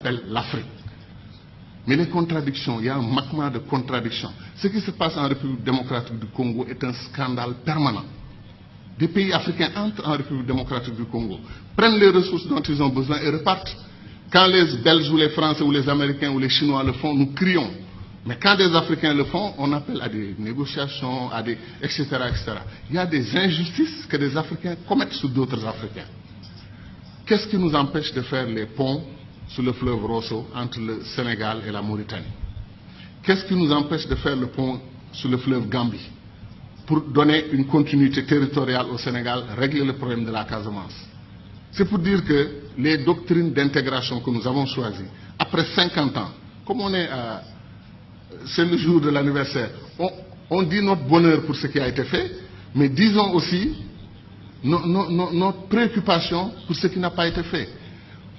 s'appelle l'Afrique. Mais les contradictions, il y a un magma de contradictions. Ce qui se passe en République démocratique du Congo est un scandale permanent. Des pays africains entrent en République démocratique du Congo, prennent les ressources dont ils ont besoin et repartent. Quand les Belges ou les Français ou les Américains ou les Chinois le font, nous crions. Mais quand des Africains le font, on appelle à des négociations, à des, etc., etc. Il y a des injustices que des Africains commettent sur d'autres Africains. Qu'est-ce qui nous empêche de faire les ponts sur le fleuve Rosso entre le Sénégal et la Mauritanie? Qu'est-ce qui nous empêche de faire le pont sur le fleuve Gambie pour donner une continuité territoriale au Sénégal, régler le problème de la Casamance? C'est pour dire que les doctrines d'intégration que nous avons choisies, après 50 ans, comme on est à... c'est le jour de l'anniversaire, on dit notre bonheur pour ce qui a été fait, mais disons aussi notre préoccupation pour ce qui n'a pas été fait.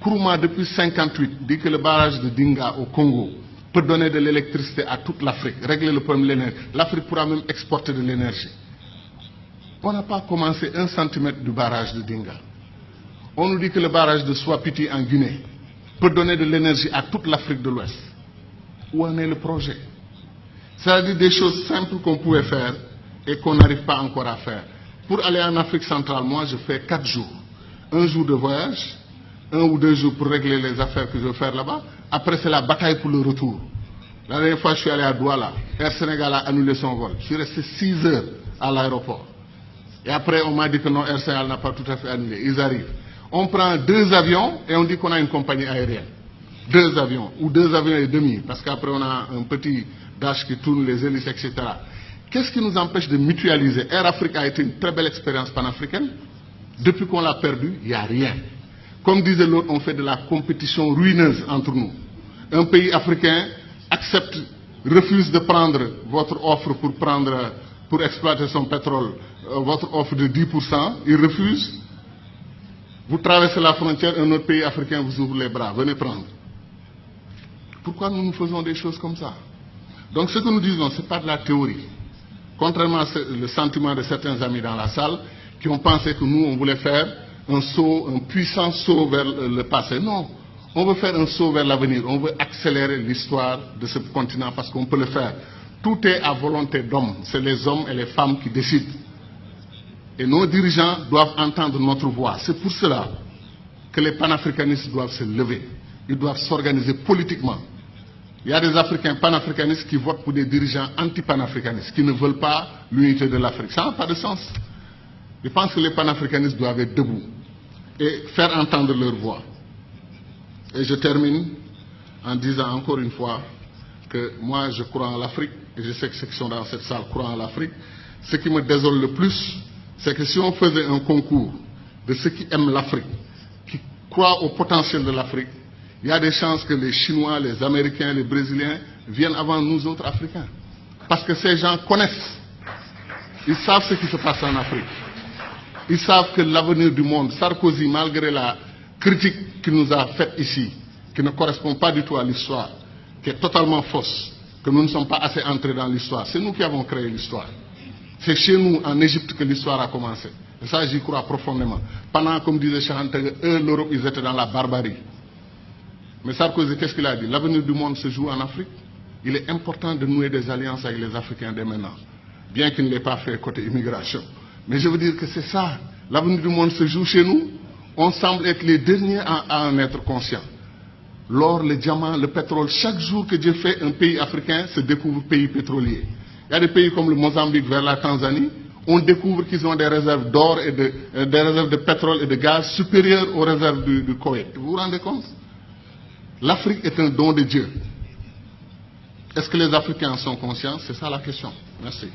Kourouma, depuis 1958, dit que le barrage de Dinga au Congo peut donner de l'électricité à toute l'Afrique, régler le problème de l'énergie. L'Afrique pourra même exporter de l'énergie. On n'a pas commencé 1 centimètre du barrage de Dinga. On nous dit que le barrage de Swapiti en Guinée peut donner de l'énergie à toute l'Afrique de l'Ouest. Où en est le projet? C'est-à-dire des choses simples qu'on pouvait faire et qu'on n'arrive pas encore à faire. Pour aller en Afrique centrale, moi je fais 4 jours. 1 jour de voyage, 1 ou 2 jours pour régler les affaires que je veux faire là-bas. Après c'est la bataille pour le retour. La dernière fois je suis allé à Douala, Air Sénégal a annulé son vol. Je suis resté 6 heures à l'aéroport. Et après on m'a dit que non, Air Sénégal n'a pas tout à fait annulé. Ils arrivent. On prend 2 avions et on dit qu'on a une compagnie aérienne. 2 avions, ou 2 avions et demi, parce qu'après on a un petit dash qui tourne les hélices, etc. Qu'est-ce qui nous empêche de mutualiser? Air Afrique a été une très belle expérience panafricaine. Depuis qu'on l'a perdu, il n'y a rien. Comme disait l'autre, on fait de la compétition ruineuse entre nous. Un pays africain accepte, refuse de prendre votre offre pour exploiter son pétrole, votre offre de 10%, il refuse. Vous traversez la frontière, un autre pays africain vous ouvre les bras, venez prendre. Pourquoi nous faisons des choses comme ça? Donc ce que nous disons, ce n'est pas de la théorie. Contrairement à le sentiment de certains amis dans la salle qui ont pensé que nous, on voulait faire un saut, un puissant saut vers le passé. Non, on veut faire un saut vers l'avenir. On veut accélérer l'histoire de ce continent parce qu'on peut le faire. Tout est à volonté d'hommes. C'est les hommes et les femmes qui décident. Et nos dirigeants doivent entendre notre voix. C'est pour cela que les panafricanistes doivent se lever. Ils doivent s'organiser politiquement. Il y a des Africains panafricanistes qui votent pour des dirigeants anti-panafricanistes, qui ne veulent pas l'unité de l'Afrique. Ça n'a pas de sens. Je pense que les panafricanistes doivent être debout et faire entendre leur voix. Et je termine en disant encore une fois que moi je crois en l'Afrique, et je sais que ceux qui sont dans cette salle croient en l'Afrique. Ce qui me désole le plus, c'est que si on faisait un concours de ceux qui aiment l'Afrique, qui croient au potentiel de l'Afrique, il y a des chances que les Chinois, les Américains, les Brésiliens viennent avant nous autres Africains. Parce que ces gens connaissent. Ils savent ce qui se passe en Afrique. Ils savent que l'avenir du monde, Sarkozy, malgré la critique qu'il nous a faite ici, qui ne correspond pas du tout à l'histoire, qui est totalement fausse, que nous ne sommes pas assez entrés dans l'histoire, c'est nous qui avons créé l'histoire. C'est chez nous, en Égypte, que l'histoire a commencé. Et ça, j'y crois profondément. Pendant, comme disait Chante, eux, l'Europe, ils étaient dans la barbarie. Mais Sarkozy, qu'est-ce qu'il a dit? L'avenir du monde se joue en Afrique. Il est important de nouer des alliances avec les Africains dès maintenant. Bien qu'il ne l'ait pas fait côté immigration. Mais je veux dire que c'est ça. L'avenir du monde se joue chez nous. On semble être les derniers à en être conscients. L'or, le diamant, le pétrole, chaque jour que Dieu fait, un pays africain se découvre pays pétrolier. Il y a des pays comme le Mozambique vers la Tanzanie. On découvre qu'ils ont des réserves d'or et des réserves de pétrole et de gaz supérieures aux réserves du Koweït. Vous vous rendez compte? L'Afrique est un don de Dieu. Est-ce que les Africains en sont conscients? C'est ça la question. Merci.